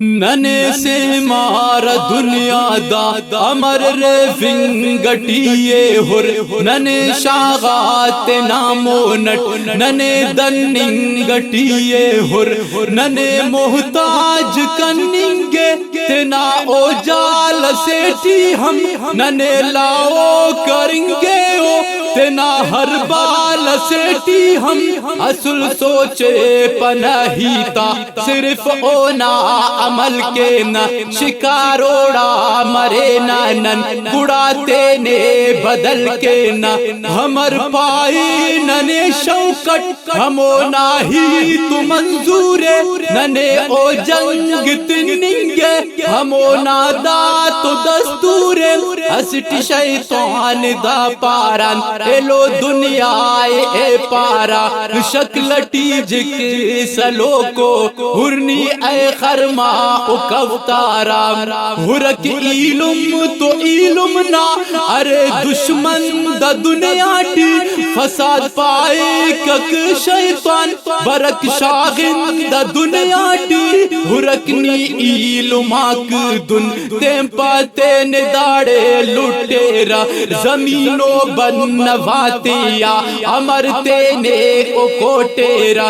ننے سے مار دنیا دا امر رے فنگٹیے ہر ننے شاغات نامو نٹ ننے دننگٹیے ہر ننے محتاج کننگے تنا او جال سیٹی ہم ننے لاؤ کرنگے او تنا ہر بال سیٹی ہم اصل سوچے پناہیتا صرف اونا عمل کے نا شکاروڑا مرے نانن گڑاتے نے بدل کے نا ہمر پائی ننے شوکٹ ہمو ناہی تو منظورے ننے او جنگ تننگے ہمو نادا تو دستورے اسٹ شیطان دا پاران ایلو دنیا اے پارا شکلٹی جک سلو کو ہرنی اے خرما او کوتارا ہرک ایلم تو ایلم نا ارے دشمن دا دنیا ٹی فساد پائے کک شیطان برک شاغن دا دنیا ٹی ہرکنی ایلماک دن تیم پاتے نداڑے لٹیرا زمینوں بنواتیا امرتے نے او کوٹیرا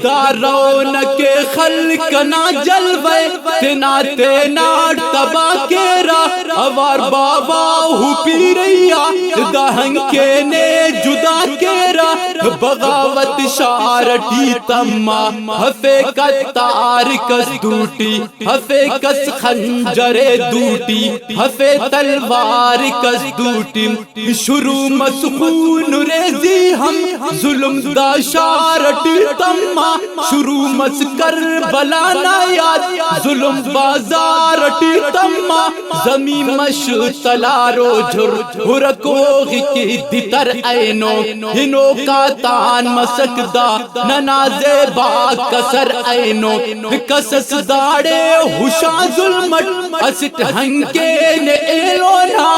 دارونک خلق نا جلوے تنا تینا تبا کیرا اوار بابا ہو پی ریا دہنگ کے نے جدا کیرا بغاوت شارٹی تما حفے کتار کس دوٹی حفے کس خنجر دوٹی حفے تلوار کس دوٹی شروع مسخون ریزی ہم ظلم دا شارٹی تما شروع مس کر بلانا یاد ظلم بازار ٹی تما زمین مش تلارو جھر ہرکوغی کی دیتر اینو ہنو کا تان مسکدا ننازے با کسر اینو کسس داڑے ہوشا ظلمت اسٹ ہنکے نے ایلونا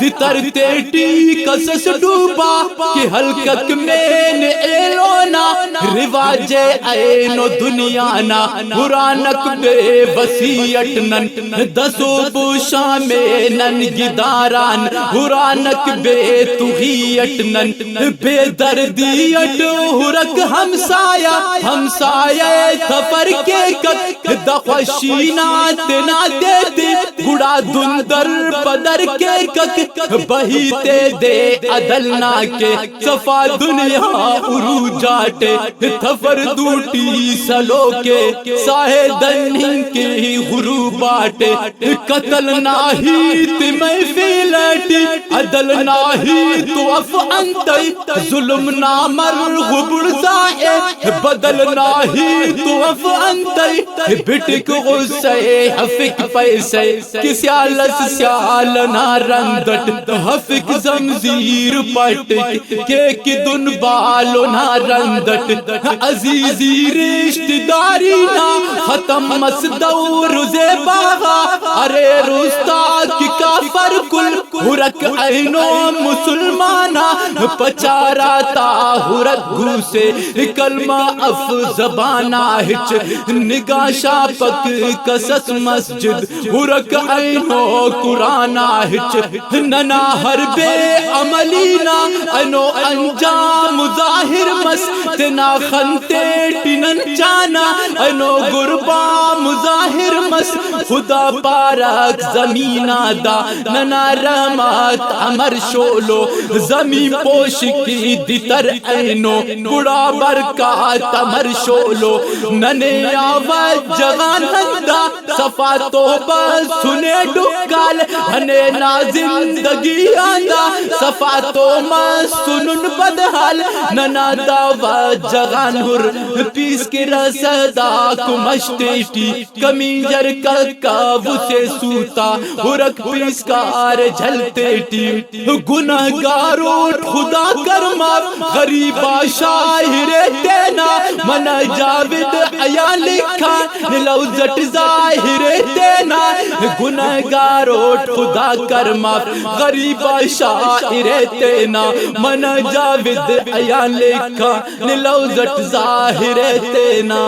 دیتر تیٹی کسس ڈوبا کہ حلقک میں نے ایلونا رواج اینو دنیا نا ہرانک بے وسیعت نن دسو پوشا میں نن گداران ہرانک بے تغیت نن بے دردیت ہرک ہمسایہ تفر کے کت دخوشینا تنا دے دے گڑا دندر پدر کے کت بہیتے دے عدلنا کے صفا دنیا عروجاٹے تفر دوٹی سلو کے ساہے دنہن کی غروباٹے قتل ناہی تمہیں فیلٹی عدل ناہی تو افعنتی ظلم نامر غبر زائے بدل ناہی تو افعنتی بٹک غصے حفق پیسے کسی آلس سیال نارندت حفق زمزیر پٹک کیک دن بالو نارندت عزیزی رشت داری نا ختم مسدور زے باغا ارے روستا کی کافر کل ہرک اینو مسلمانا پچارا تا ہرک گھوسے کلمہ اف زبانا ہچ نگاہ شاپک کسس مسجد ہرک اینو قرآنا ہچ ننا حرب عملینا اینو انجام ظاہر مس تنا خنتے ٹنن جانا اینو گربا مظاہر مس خدا پارک زمینہ دا ننا رحمت امر شولو زمین پوش کی دیتر اینو گڑا برکات امر شولو ننے آواز جغان ہندا صفا توبہ سنے ڈکال ہنے نا زندگی آندا صفا توبہ سنن بدحال ننا دعوی جغان ہر پیس کی رسدہ کمشتیٹی کمینجر کاو سے سوتا ہرک پیس کار جھلتے ٹی گناہگارو خدا کرماف غریبا شاہر تینا منا جاوید آیا لکھا نلوزٹ ظاہر تینا گناہگارو خدا کرماف غریبا شاہر تینا منا جاوید آیا لکھا نلوزٹ ظاہر تینا